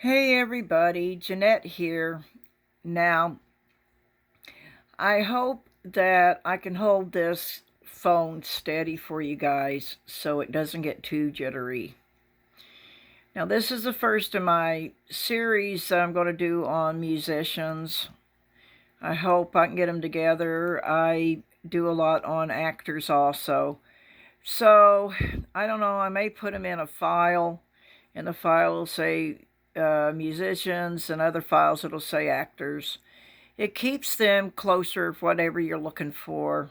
Hey everybody, Jeanette here. Now, I hope that I can hold this phone steady for you guys so it doesn't get too jittery. Now, this is the first of my series that I'm going to do on musicians. I hope I can get them together. I do a lot on actors also. So, I don't know, I may put them in a file, and the file will say musicians, and other files it'll say actors. It keeps them closer for whatever you're looking for.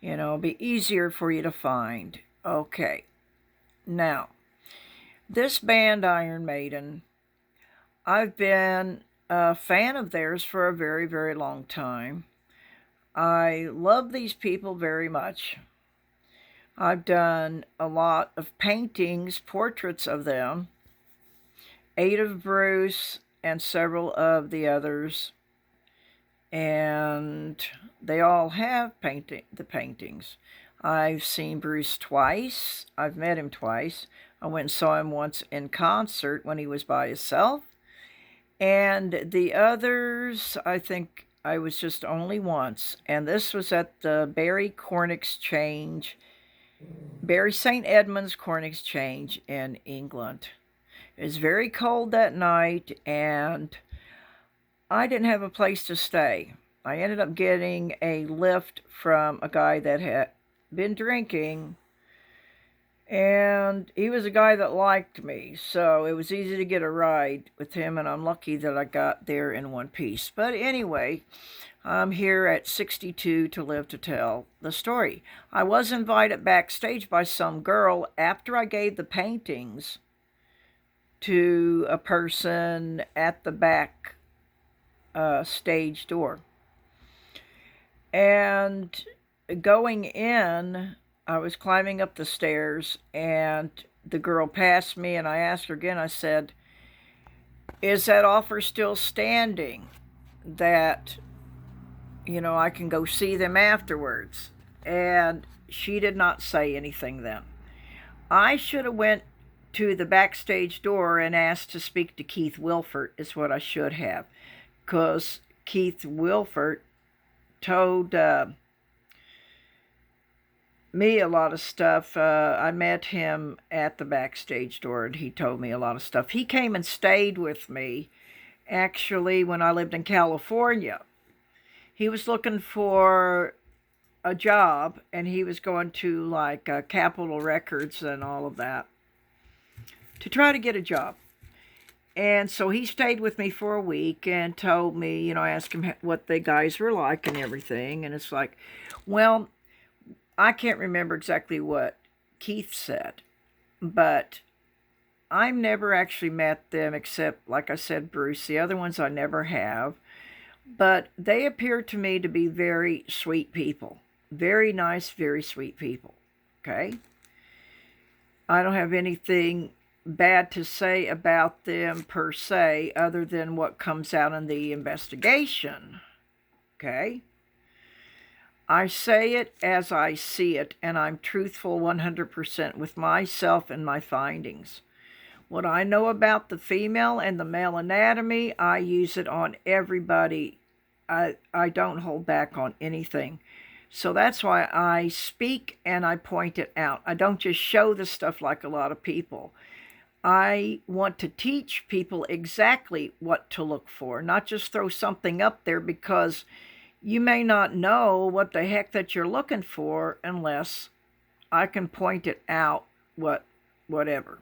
It'll be easier for you to find. Okay, now, this band, Iron Maiden, I've been a fan of theirs for a very, very long time. I love these people very much. I've done a lot of paintings, portraits of them, 8 of Bruce and several of the others, and they all have the paintings. I've seen Bruce twice. I've met him twice. I went and saw him once in concert when he was by himself. And the others, I think I was just only once. And this was at the Bury St. Edmunds Corn Exchange in England. It was very cold that night, and I didn't have a place to stay. I ended up getting a lift from a guy that had been drinking, and he was a guy that liked me, so it was easy to get a ride with him, and I'm lucky that I got there in one piece. But anyway, I'm here at 62 to live to tell the story. I was invited backstage by some girl after I gave the paintings to a person at the back stage door. And going in, I was climbing up the stairs, and the girl passed me, and I asked her again, I said, is that offer still standing that, I can go see them afterwards? And she did not say anything then. I should have went to the backstage door and asked to speak to Keith Wilford, is what I should have. Because Keith Wilford told me a lot of stuff. I met him at the backstage door, and he told me a lot of stuff. He came and stayed with me, actually, when I lived in California. He was looking for a job, and he was going to, Capitol Records and all of that to try to get a job. And so he stayed with me for a week and told me, I asked him what the guys were like and everything. And it's like, well, I can't remember exactly what Keith said, but I've never actually met them except, like I said, Bruce. The other ones I never have. But they appear to me to be very sweet people. Very nice, very sweet people. Okay? I don't have anything bad to say about them per se, other than what comes out in the investigation. Okay? I say it as I see it, and I'm truthful 100% with myself and my findings. What I know about the female and the male anatomy, I use it on everybody. I don't hold back on anything. So that's why I speak and I point it out. I don't just show the stuff like a lot of people. I want to teach people exactly what to look for, not just throw something up there, because you may not know what the heck that you're looking for unless I can point it out, whatever.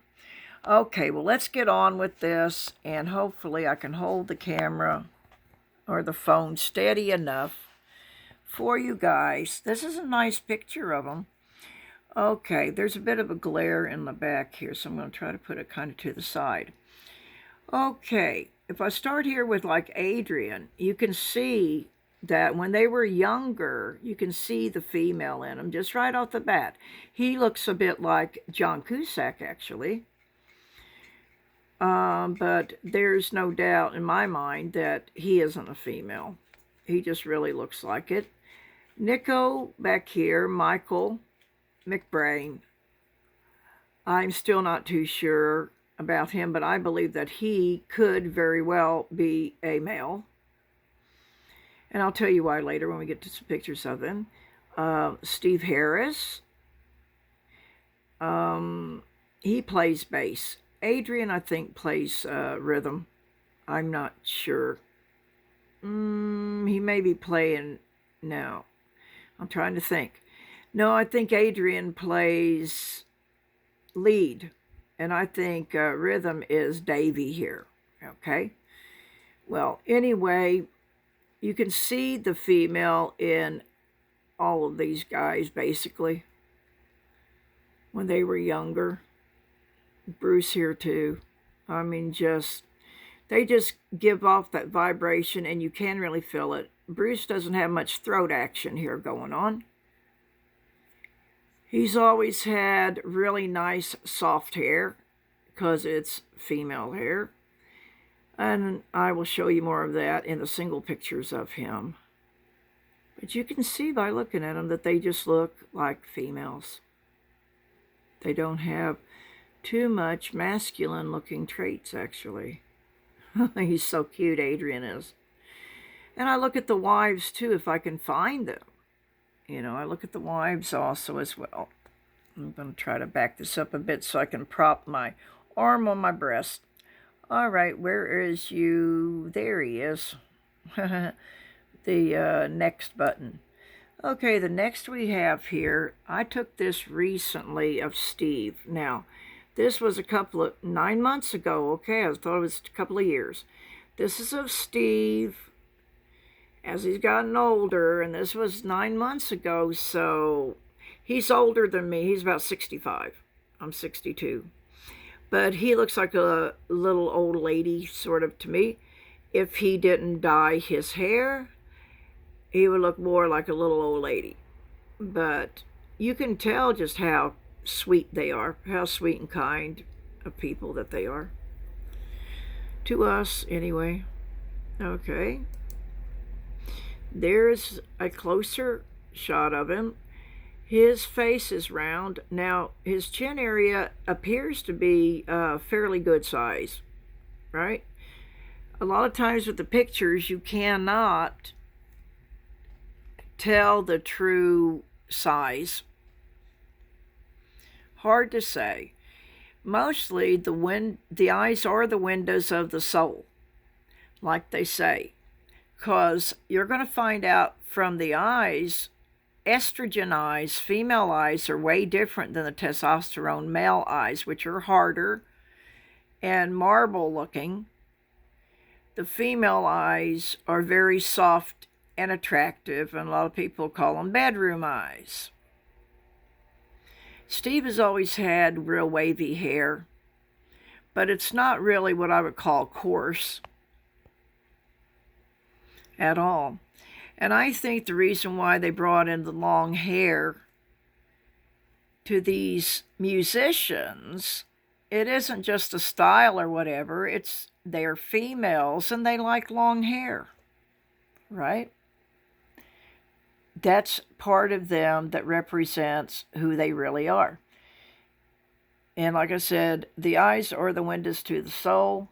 Okay, well, let's get on with this, and hopefully I can hold the camera or the phone steady enough for you guys. This is a nice picture of them. Okay, there's a bit of a glare in the back here, so I'm going to try to put it kind of to the side. Okay, if I start here with Adrian, you can see that when they were younger, you can see the female in him just right off the bat. He looks a bit like John Cusack, actually. But there's no doubt in my mind that he isn't a female. He just really looks like it. Nico back here, Michael McBrain. I'm still not too sure about him, but I believe that he could very well be a male. And I'll tell you why later when we get to some pictures of him. Steve Harris. He plays bass. Adrian, I think, plays rhythm. I'm not sure. He may be playing now. I'm trying to think. No, I think Adrian plays lead. And I think rhythm is Davey here. Okay? Well, anyway, you can see the female in all of these guys, basically, when they were younger. Bruce here, too. I mean, they just give off that vibration, and you can really feel it. Bruce doesn't have much throat action here going on. He's always had really nice soft hair because it's female hair. And I will show you more of that in the single pictures of him. But you can see by looking at them that they just look like females. They don't have too much masculine looking traits, actually. He's so cute, Adrian is. And I look at the wives too, if I can find them. You know, I look at the wives also as well. I'm going to try to back this up a bit so I can prop my arm on my breast. All right, where is you? There he is. The next button. Okay, the next we have here, I took this recently of Steve. Now, this was 9 months ago. Okay, I thought it was a couple of years. This is of Steve as he's gotten older, and this was 9 months ago, so he's older than me. He's about 65. I'm 62. But he looks like a little old lady, sort of, to me. If he didn't dye his hair, he would look more like a little old lady. But you can tell just how sweet they are, how sweet and kind of people that they are. To us, anyway. Okay. There's a closer shot of him. His face is round. Now, his chin area appears to be fairly good size, right? A lot of times with the pictures, you cannot tell the true size. Hard to say. Mostly, the eyes are the windows of the soul, like they say. Because you're going to find out from the eyes, estrogen eyes, female eyes, are way different than the testosterone male eyes, which are harder and marble looking. The female eyes are very soft and attractive, and a lot of people call them bedroom eyes. Steve has always had real wavy hair, but it's not really what I would call coarse at all. And I think the reason why they brought in the long hair to these musicians, it isn't just a style or whatever. They're females and they like long hair, right? That's part of them that represents who they really are. And like I said, the eyes are the windows to the soul.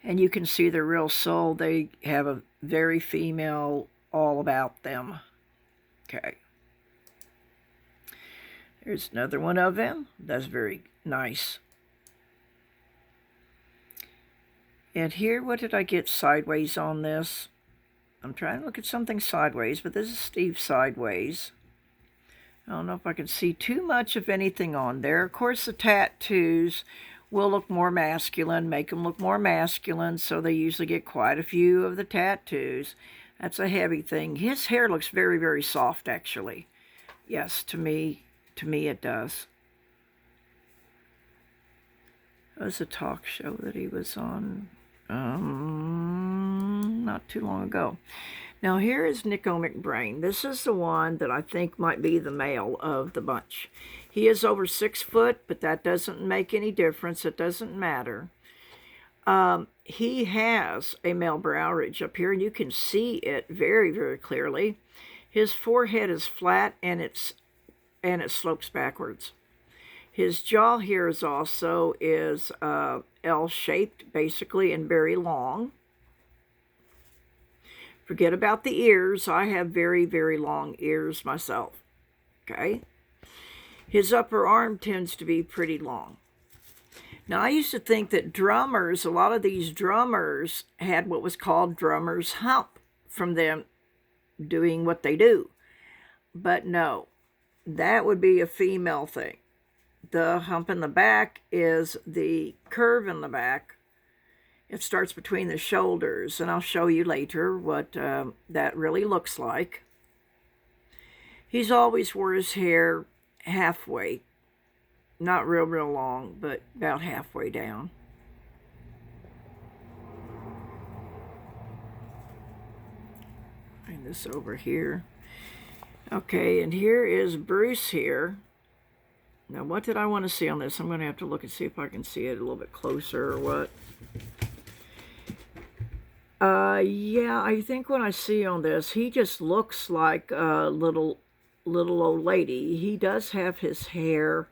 And you can see their real soul. They have a very female all about them. Okay. Here's another one of them. That's very nice. And here, what did I get sideways on this? I'm trying to look at something sideways, but this is Steve sideways. I don't know if I can see too much of anything on there. Of course, the tattoos will look more masculine, make them look more masculine, so they usually get quite a few of the tattoos. That's a heavy thing. His hair looks very, very soft, actually. Yes, to me it does. It was a talk show that he was on not too long ago. Now here is Nico McBrain. This is the one that I think might be the male of the bunch. He is over 6 foot, but that doesn't make any difference. It doesn't matter. He has a male brow ridge up here, and you can see it very, very clearly. His forehead is flat, and it slopes backwards. His jaw here is also L-shaped, basically, and very long. Forget about the ears. I have very, very long ears myself. Okay? His upper arm tends to be pretty long. Now, I used to think that drummers, a lot of these drummers had what was called drummer's hump from them doing what they do. But no, that would be a female thing. The hump in the back is the curve in the back. It starts between the shoulders, and I'll show you later what that really looks like. He's always wore his hair halfway. Not real long, but about halfway down. Bring this over here. Okay, and here is Bruce here. Now, what did I want to see on this? I'm going to have to look and see if I can see it a little bit closer or what. Yeah, I think when I see on this, he just looks like a little old lady. He does have his hair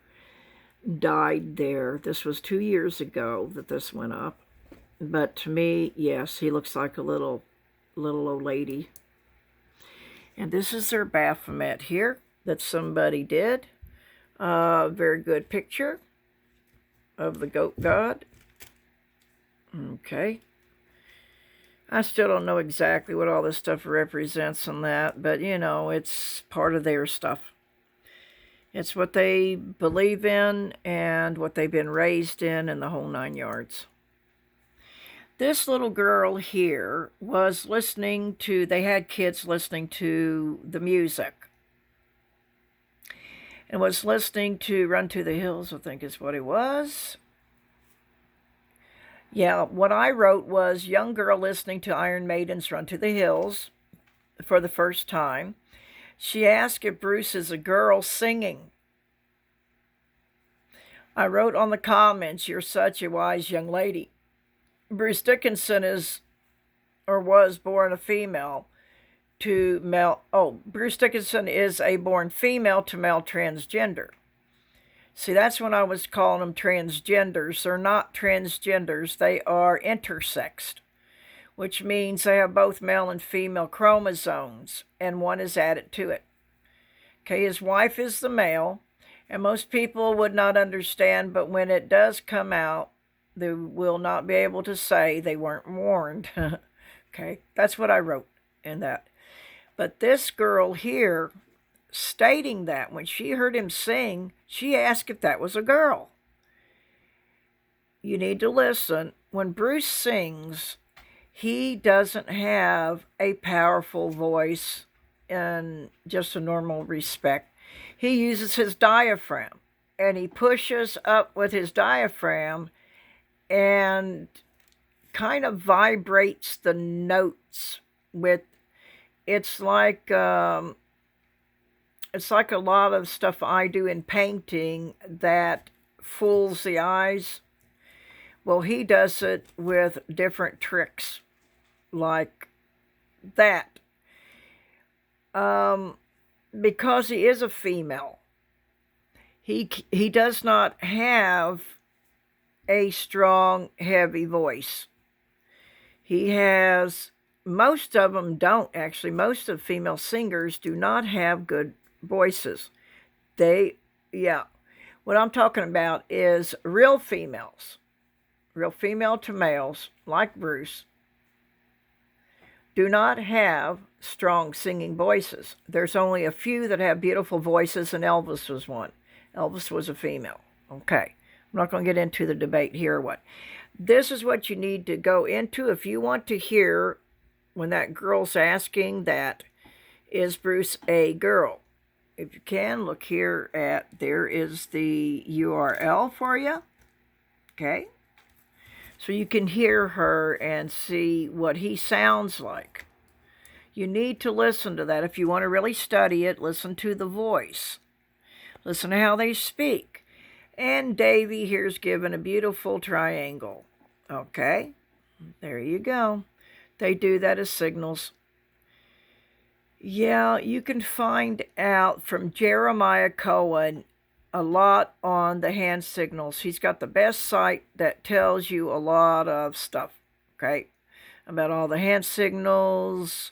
dyed there. This was 2 years ago that this went up. But to me, yes, he looks like a little old lady. And this is their Baphomet here that somebody did. Very good picture of the goat god. Okay. I still don't know exactly what all this stuff represents on that, but, you know, it's part of their stuff. It's what they believe in and what they've been raised in and the whole 9 yards. This little girl here was listening to, they had kids listening to the music. And was listening to Run to the Hills, I think is what it was. Yeah, what I wrote was young girl listening to Iron Maiden's Run to the Hills for the first time. She asked if Bruce is a girl singing. I wrote on the comments, "You're such a wise young lady." Bruce Dickinson is, or was born a female to male. Oh, Bruce Dickinson is a born female to male transgender. See, that's when I was calling them transgenders. They're not transgenders. They are intersexed, which means they have both male and female chromosomes, and one is added to it. Okay, his wife is the male, and most people would not understand, but when it does come out, they will not be able to say they weren't warned. Okay, that's what I wrote in that. But this girl here, stating that when she heard him sing, she asked if that was a girl. You need to listen. When Bruce sings, he doesn't have a powerful voice in just a normal respect. He uses his diaphragm, and he pushes up with his diaphragm and kind of vibrates the notes with, it's like a lot of stuff I do in painting that fools the eyes. Well, he does it with different tricks like that. Because he is a female, he does not have a strong, heavy voice. He has, most of them don't actually, most of female singers do not have good voices. What I'm talking about is real females, real female to males, like Bruce, do not have strong singing voices. There's only a few that have beautiful voices, and Elvis was one. Elvis was a female. Okay, I'm not going to get into the debate here or what. This is what you need to go into if you want to hear when that girl's asking that, is Bruce a girl? If you can, look here at, there is the URL for you. Okay? So you can hear her and see what he sounds like. You need to listen to that. If you want to really study it, listen to the voice. Listen to how they speak. And Davey here's given a beautiful triangle. Okay? There you go. They do that as signals. Yeah, you can find out from Jeremiah Cohen a lot on the hand signals. He's got the best site that tells you a lot of stuff, okay, about all the hand signals,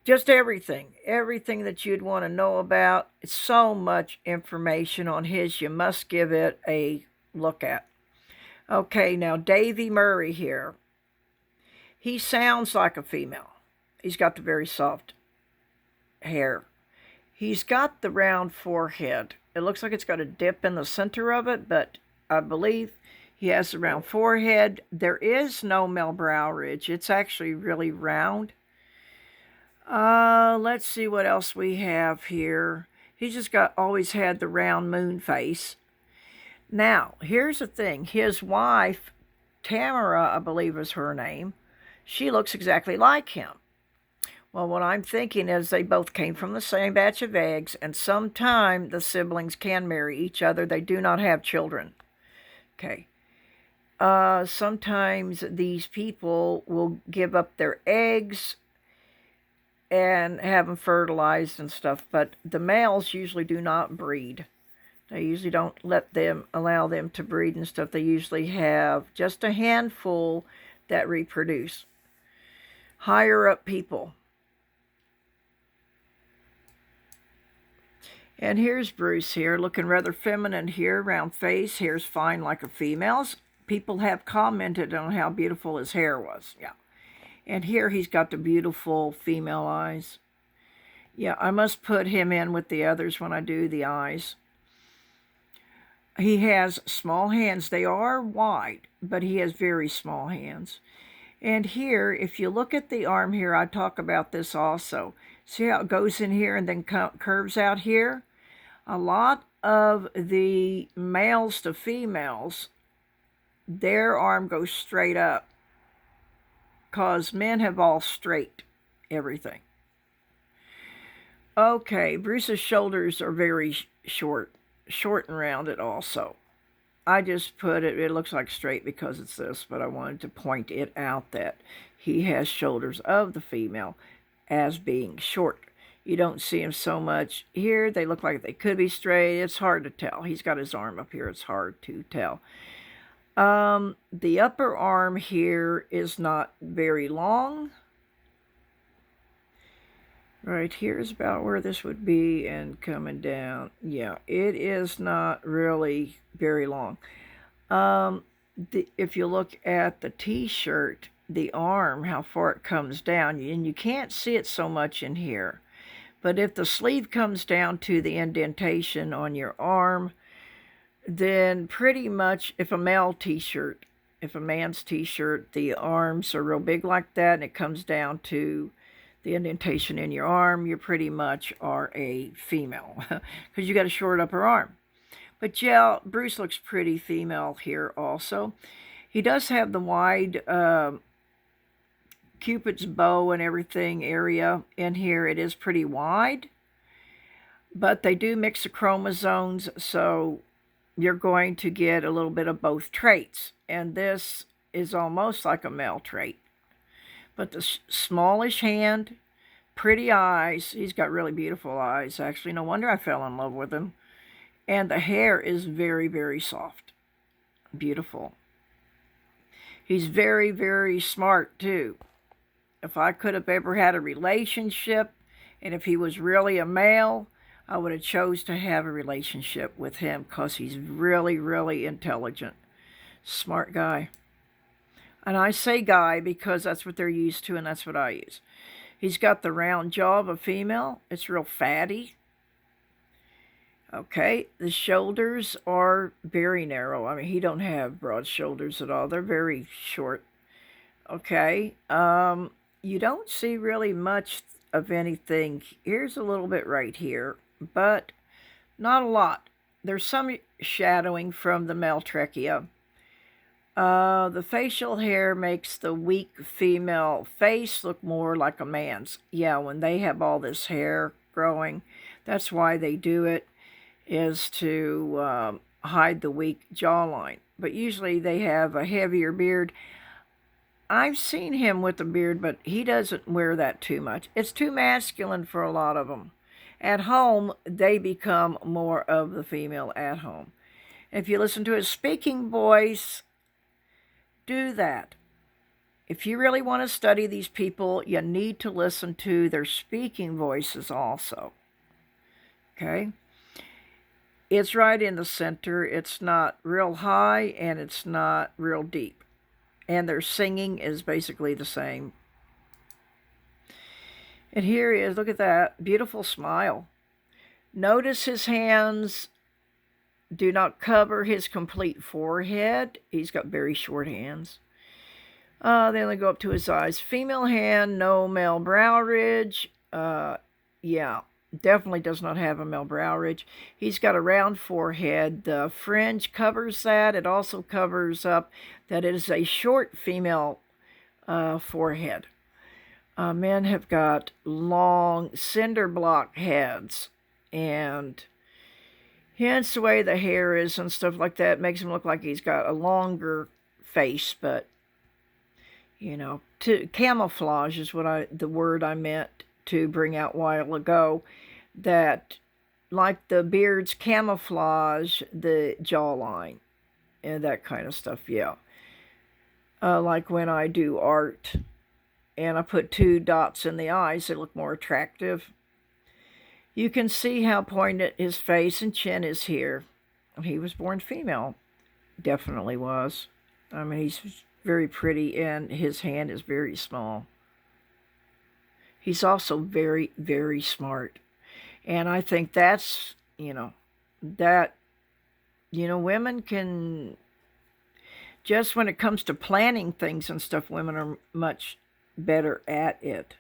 just everything that you'd want to know about. It's so much information on his. You must give it a look at. Okay, now Davey Murray here. He sounds like a female. He's got the very soft hair. He's got the round forehead. It looks like it's got a dip in the center of it, but I believe he has a round forehead. There is no male brow ridge. It's actually really round. Let's see what else we have here. He's just always had the round moon face. Now, here's the thing. His wife, Tamara, I believe is her name, she looks exactly like him. Well, what I'm thinking is they both came from the same batch of eggs, and sometime the siblings can marry each other. They do not have children. Okay. Sometimes these people will give up their eggs and have them fertilized and stuff, but the males usually do not breed. They usually don't allow them to breed and stuff. They usually have just a handful that reproduce. Higher up people. And here's Bruce here, looking rather feminine here, round face, hair's fine like a female's. People have commented on how beautiful his hair was, yeah. And here he's got the beautiful female eyes. Yeah, I must put him in with the others when I do the eyes. He has small hands. They are wide, but he has very small hands. And here, if you look at the arm here, I talk about this also. See how it goes in here and then curves out here? A lot of the males to females, their arm goes straight up, because men have all straight everything. Okay, Bruce's shoulders are very short and rounded also. I just put it looks like straight because it's this, but I wanted to point it out that he has shoulders of the female as being short. You don't see him so much here. They look like they could be straight. It's hard to tell. He's got his arm up here. It's hard to tell. The upper arm here is not very long. Right here is about where this would be, and coming down. Yeah, it is not really very long. If you look at the t-shirt, the arm, how far it comes down, and you can't see it so much in here. But if the sleeve comes down to the indentation on your arm, then pretty much if a man's t-shirt, the arms are real big like that, and it comes down to the indentation in your arm, you pretty much are a female because you got a short upper arm. But yeah, Bruce looks pretty female here also. He does have the wide Cupid's bow and everything area in here. It is pretty wide, but they do mix the chromosomes, so you're going to get a little bit of both traits, and this is almost like a male trait. But the smallish hand, pretty eyes. He's got really beautiful eyes, actually. No wonder I fell in love with him. And the hair is very, very soft. Beautiful. He's very, very smart, too. If I could have ever had a relationship, and if he was really a male, I would have chose to have a relationship with him because he's really, really intelligent. Smart guy. And I say guy because that's what they're used to, and that's what I use. He's got the round jaw of a female. It's real fatty. Okay, the shoulders are very narrow. I mean, he don't have broad shoulders at all. They're very short. Okay, you don't see really much of anything. Here's a little bit right here, but not a lot. There's some shadowing from the male trachea. The facial hair makes the weak female face look more like a man's. Yeah, when they have all this hair growing, that's why they do it, is to hide the weak jawline. But usually they have a heavier beard. I've seen him with a beard, but he doesn't wear that too much. It's too masculine for a lot of them. At home, they become more of the female at home. If you listen to his speaking voice, do that. If you really want to study these people, you need to listen to their speaking voices also. Okay? It's right in the center. It's not real high and it's not real deep. And their singing is basically the same. And here he is. Look at that. Beautiful smile. Notice his hands do not cover his complete forehead. He's got very short hands. They only go up to his eyes. Female hand, no male brow ridge. Yeah, definitely does not have a male brow ridge. He's got a round forehead. The fringe covers that. It also covers up that it is a short female forehead. Men have got long cinder block heads, and hence the way the hair is and stuff like that makes him look like he's got a longer face, but you know, to camouflage is the word I meant to bring out a while ago, that like the beards camouflage the jawline and that kind of stuff, yeah. Like when I do art and I put 2 dots in the eyes, they look more attractive. You can see how pointed his face and chin is here. He was born female. Definitely was. I mean, he's very pretty and his hand is very small. He's also very, very smart. And I think that's, women can, just when it comes to planning things and stuff, women are much better at it.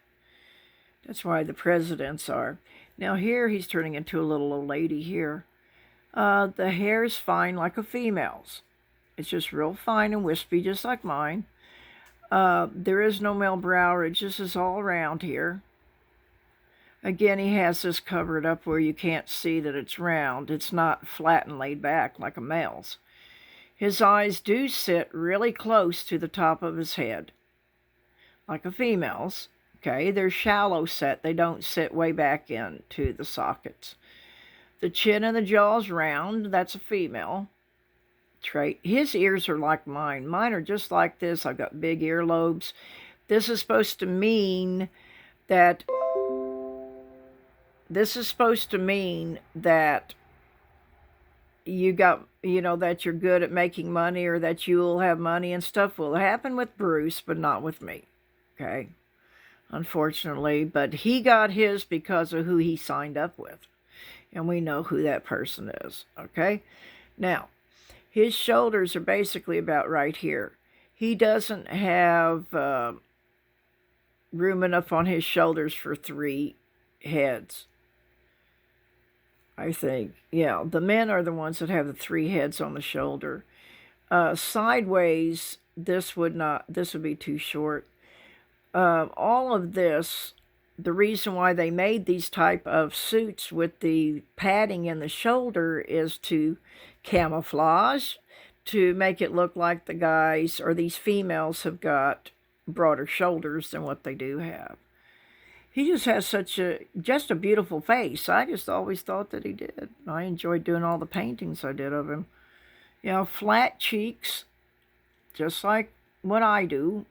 That's why the presidents are. Now here he's turning into a little old lady here. The hair is fine like a female's. It's just real fine and wispy, just like mine. There is no male brow ridge. This is all around here. Again, he has this covered up where you can't see that it's round. It's not flat and laid back like a male's. His eyes do sit really close to the top of his head, like a female's. Okay, they're shallow set. They don't sit way back into the sockets. The chin and the jaw's round. That's a female trait. His ears are like mine. Mine are just like this. I've got big earlobes. This is supposed to mean that you got, that you're good at making money or that you'll have money and stuff. Will happen with Bruce, but not with me. Okay? Unfortunately, but he got his because of who he signed up with. And we know who that person is. Okay? Now, his shoulders are basically about right here. He doesn't have room enough on his shoulders for 3 heads, I think. Yeah, the men are the ones that have the 3 heads on the shoulder. Sideways, this would be too short. All of this, the reason why they made these type of suits with the padding in the shoulder is to camouflage, to make it look like the guys or these females have got broader shoulders than what they do have. He just has just a beautiful face. I just always thought that he did. I enjoyed doing all the paintings I did of him. Flat cheeks, just like what I do.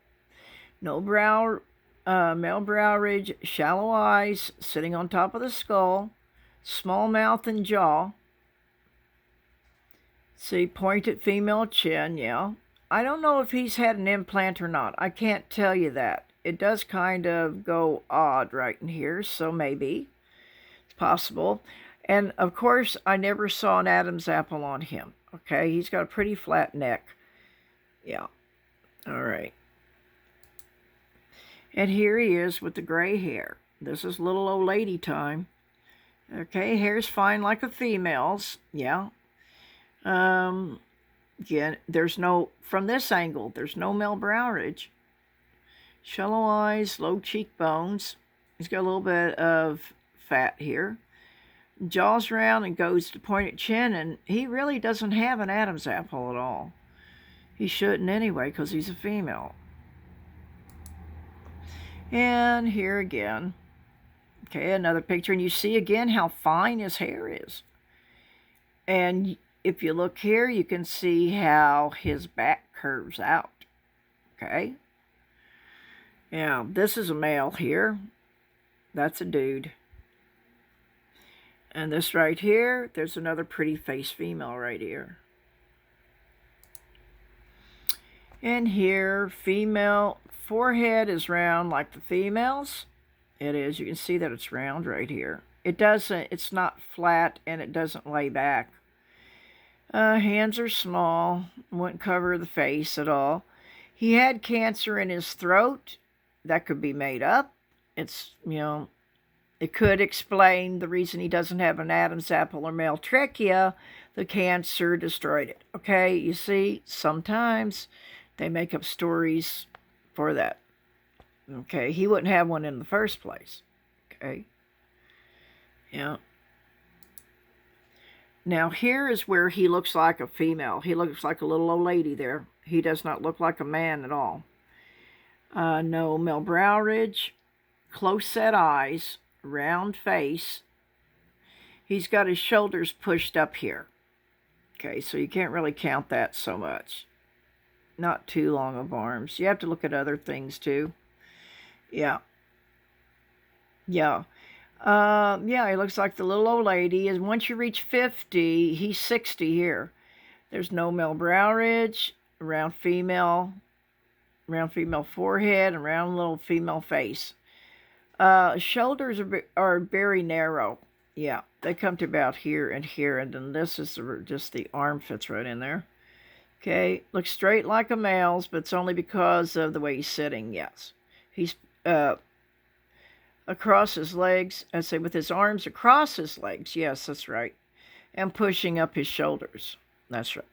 No male brow ridge, shallow eyes, sitting on top of the skull, small mouth and jaw. See, pointed female chin, yeah. I don't know if he's had an implant or not. I can't tell you that. It does kind of go odd right in here, so maybe. It's possible. And, of course, I never saw an Adam's apple on him. Okay, he's got a pretty flat neck. Yeah. All right. And here he is with the gray hair. This is little old lady time. Okay, hair's fine like a female's. Yeah. Again, from this angle, there's no male brow ridge. Shallow eyes, low cheekbones. He's got a little bit of fat here. Jaw's round and goes to pointed chin, and he really doesn't have an Adam's apple at all. He shouldn't anyway, because he's a female. And here again, Okay, another picture, and you see again how fine his hair is. And if you look here, you can see how his back curves out. Okay. Now, this is a male here. That's a dude. And this right here, there's another pretty face female right here. And here, female forehead is round like the females. It is. You can see that it's round right here. It's not flat, and it doesn't lay back. Hands are small. Wouldn't cover the face at all. He had cancer in his throat. That could be made up. It's, it could explain the reason he doesn't have an Adam's apple or male trachea. The cancer destroyed it. Okay, you see, sometimes they make up stories for that. Okay, he wouldn't have one in the first place. Okay, yeah. Now here is where he looks like a female. He looks like a little old lady there. He does not look like a man at all. No male brow ridge, close set eyes, round face. He's got his shoulders pushed up here. Okay, so you can't really count that so much. Not too long of arms. You have to look at other things too. Yeah. Yeah. Yeah, he looks like the little old lady. And once you reach 50, he's 60 here. There's no male brow ridge, round female forehead, and round little female face. Shoulders are very narrow. Yeah, they come to about here, and then this is just the arm fits right in there. Okay, looks straight like a male's, but it's only because of the way he's sitting. Yes, he's across his legs. I say with his arms across his legs. Yes, that's right. And pushing up his shoulders. That's right.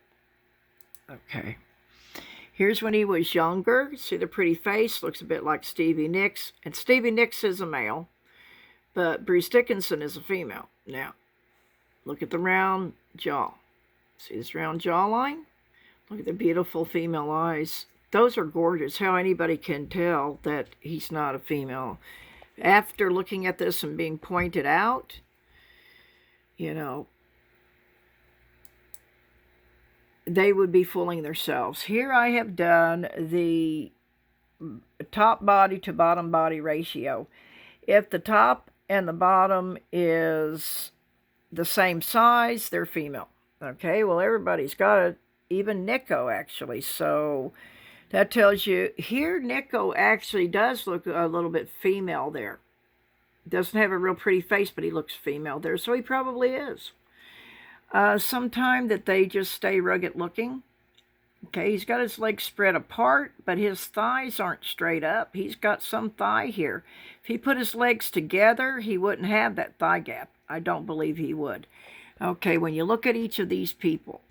Okay. Here's when he was younger. See the pretty face? Looks a bit like Stevie Nicks. And Stevie Nicks is a male, but Bruce Dickinson is a female. Now, look at the round jaw. See this round jawline? Look at the beautiful female eyes. Those are gorgeous. How anybody can tell that he's not a female. After looking at this and being pointed out, they would be fooling themselves. Here I have done the top body to bottom body ratio. If the top and the bottom is the same size, they're female. Okay, well, everybody's got it, even Nico, actually. So that tells you, here Nico actually does look a little bit female there. Doesn't have a real pretty face, but he looks female there, so he probably is. Sometime that they just stay rugged looking. Okay, he's got his legs spread apart, but his thighs aren't straight up. He's got some thigh here. If he put his legs together, he wouldn't have that thigh gap. I don't believe he would. Okay, when you look at each of these people,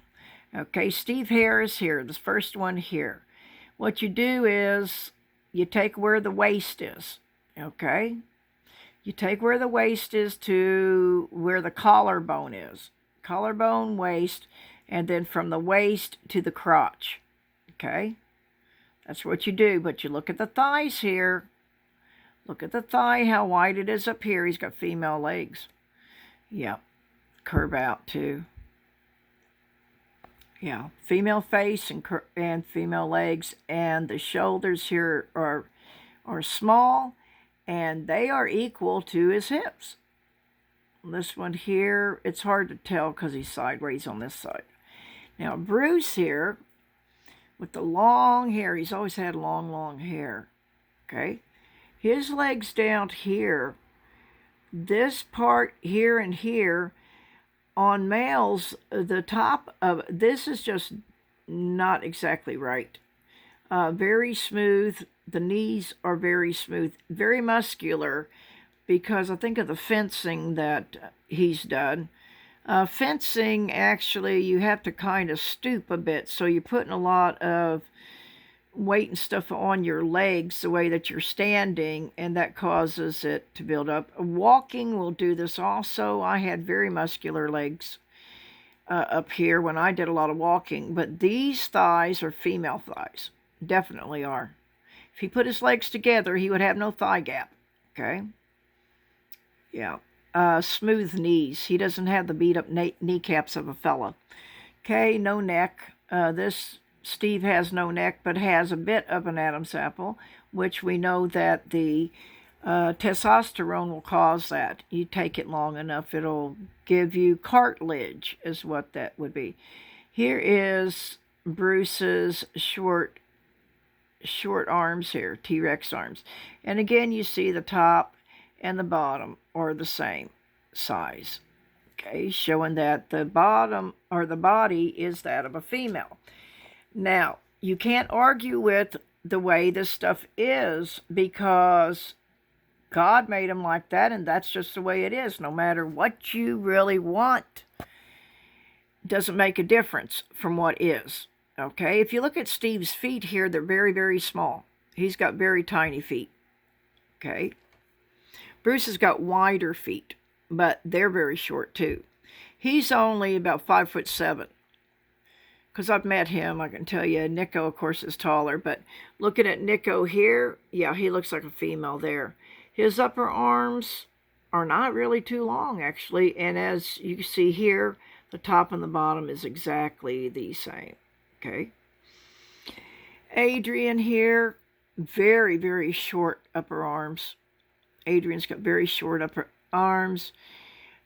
okay, Steve Harris here, this first one here. What you do is you take where the waist is, okay? You take where the waist is to where the collarbone is. Collarbone, waist, and then from the waist to the crotch, okay? That's what you do, but you look at the thighs here. Look at the thigh, how wide it is up here. He's got female legs. Yeah, curve out too. Yeah, female face and female legs, and the shoulders here are small, and they are equal to his hips. This one here, it's hard to tell because he's sideways on this side. Now, Bruce here, with the long hair, he's always had long hair, okay? His legs down here, this part here and here, on males, the top of this is just not exactly right. Very smooth. The knees are very smooth, very muscular, because I think of the fencing that he's done. Fencing, actually, you have to kind of stoop a bit, so you're putting a lot of weight and stuff on your legs the way that you're standing, and that causes it to build up. Walking will do this also. I had very muscular legs up here when I did a lot of walking, but these thighs are female thighs. Definitely are. If he put his legs together, he would have no thigh gap, okay? Yeah. Smooth knees. He doesn't have the beat up kneecaps of a fella. Okay, no neck. This Steve has no neck, but has a bit of an Adam's apple, which we know that the testosterone will cause that. You take it long enough, it'll give you cartilage, is what that would be. Here is Bruce's short arms here, T-Rex arms. And again, you see the top and the bottom are the same size. Okay, showing that the bottom or the body is that of a female. Now, you can't argue with the way this stuff is because God made them like that, and that's just the way it is. No matter what you really want, doesn't make a difference from what is. Okay, if you look at Steve's feet here, they're very, very small. He's got very tiny feet. Okay, Bruce has got wider feet, but they're very short too. He's only about 5'7". Because I've met him, I can tell you. Nico, of course, is taller, but looking at Nico here, yeah, he looks like a female there. His upper arms are not really too long, actually, and as you see here, the top and the bottom is exactly the same. Okay. Adrian here, very, very short upper arms. Adrian's got very short upper arms.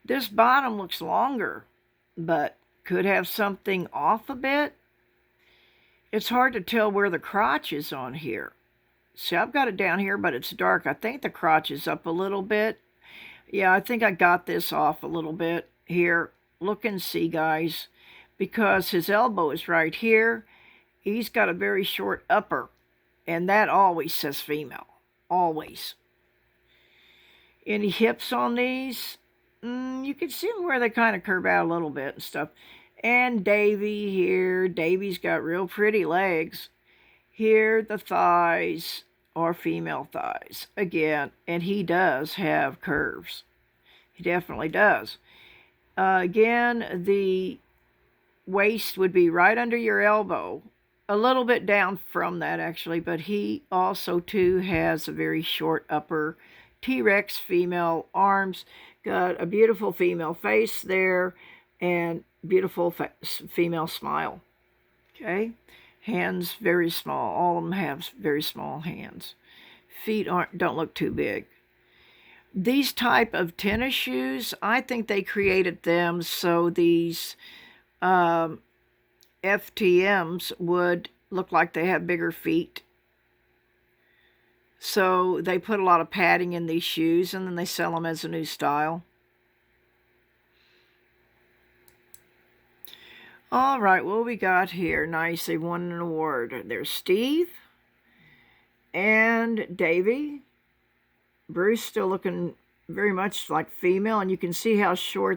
This bottom looks longer, but could have something off a bit. It's hard to tell where the crotch is on here. See, I've got it down here, but it's dark. I think the crotch is up a little bit. Yeah, I think I got this off a little bit here. Look and see, guys. Because his elbow is right here, he's got a very short upper, and that always says female, always. Any hips on these? You can see them where they kind of curve out a little bit and stuff. And Davey here, Davey's got real pretty legs. Here, the thighs are female thighs, again, and he does have curves. He definitely does. Again, the waist would be right under your elbow, a little bit down from that actually, but he also too has a very short upper, T-Rex female arms, got a beautiful female face there, and beautiful female smile. Okay, hands very small. All of them have very small hands. Feet don't look too big. These type of tennis shoes, I think they created them so these FTMs would look like they have bigger feet. So they put a lot of padding in these shoes, and then they sell them as a new style. All right, what we got here? Nice, they won an award. There's Steve and Davey. Bruce still looking very much like female, and you can see how short